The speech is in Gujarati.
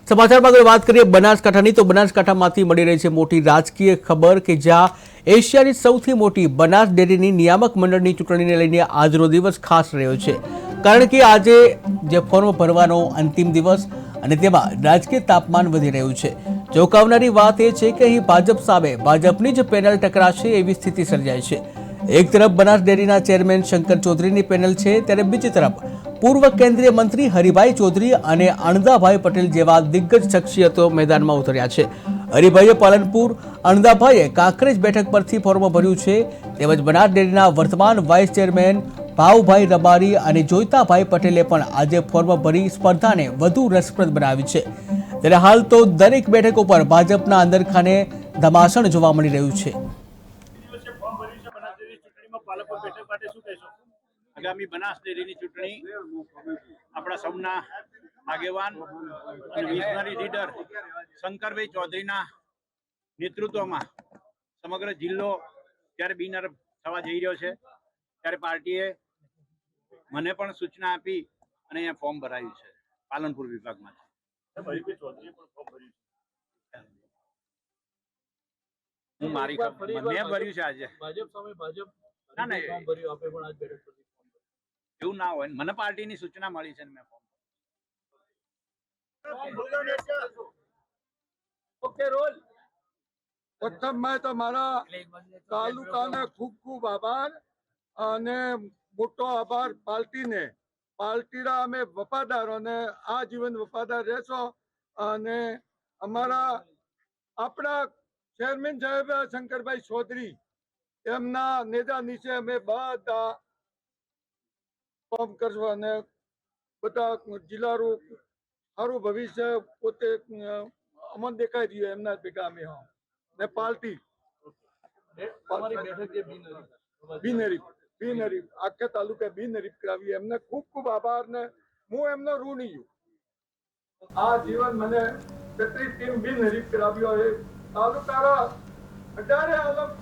સમાચારમાં આગળ વાત કરીએ બનાસકાંઠાની તો બનાસકાંઠામાંથી મળી રહી છે મોટી રાજકીય ખબર કે જ્યાં એશિયાની સૌથી મોટી બનાસ ડેરીની નિયામક મંડળની ચૂંટણીને લઈને આજનો દિવસ ખાસ રહ્યો છે કારણ કે આજે જે ફોર્મ ભરવાનો અંતિમ દિવસ અને તેમાં રાજકીય તાપમાન વધી રહ્યું છે। ચોંકાવનારી વાત એ છે કે અહીં ભાજપ સામે ભાજપની જ પેનલ ટકરાશે એવી સ્થિતિ સર્જાઈ છે। એક તરફ બનાસ ડેરીના ચેરમેન શંકર ચૌધરીની પેનલ છે ત્યારે બીજી તરફ પૂર્વ કેન્દ્રીય મંત્રી હરિભાઈ ચૌધરી અને અણદાભાઈ પટેલ જેવા દિગ્ગજ શખ્સિયતો મેદાનમાં ઉતર્યા છે। હરિભાઈએ પાલનપુર, અણદાભાઈએ કાંકરેજ બેઠક પરથી ફોર્મ ભર્યું છે તેમજ બનાસ ડેરીના વર્તમાન વાઇસ ચેરમેન ભાઉભાઈ રબારી અને જોઈતાભાઈ પટેલે પણ આજે ફોર્મ ભરી સ્પર્ધાને વધુ રસપ્રદ બનાવી છે। ત્યારે હાલ તો દરેક બેઠક ઉપર ભાજપના અંદરખાને ધમાસણ જોવા મળી રહ્યું છે। આગામી બનાસ ડેરીની ચૂંટણી આપણા સૌના આગેવાન અને વિઝનરી લીડર શંકરભાઈ ચૌધરીના નેતૃત્વમાં સમગ્ર જિલ્લો ત્યારે બિનહરીફ થવા જઈ રહ્યો છે ત્યારે પાર્ટીએ મને પણ સૂચના આપી અને અહીંયા ફોર્મ ભરાયું છે પાલનપુર વિભાગમાં। હું મારી મેં ભર્યું છે આજે ભાજપ સામે ભાજપ ના ના ફોર્મ ભર્યું આપે પણ આજ બેઠક પરથી ફોર્મ ભર્યું એવું ના હોય મને પાર્ટીની સૂચના મળી છે ને મેં ફોર્મ ઓકે રોલ પ્રથમ મેં તો મારા તાલુકાને ખૂબ ખૂબ આભાર અને મોટો આભાર પાર્ટીના અમે વફાદાર અને આજીવન વફાદાર રહેશો અને અમારા આપણા ચેરમેન સાહેબ શંકરભાઈ ચૌધરી એમના નેજા નીચે અમે બધા કામ કરશું અને બધા જિલ્લાનું સારું ભવિષ્ય પોતે અમને દેખાઈ રહ્યું એમના ભેગા અમે હા ને પાર્ટી તમારી બેઠક જે બિનહરીફ આખા તાલુકા બિનહરીફ કરાવી એમને ખૂબ ખૂબ આભાર ને હું એમનો ઋણી છું। આ જીવન મને 33 ટીમ બિનહરીફ કરાવ્યો એ તાલુકાના 18 આલમ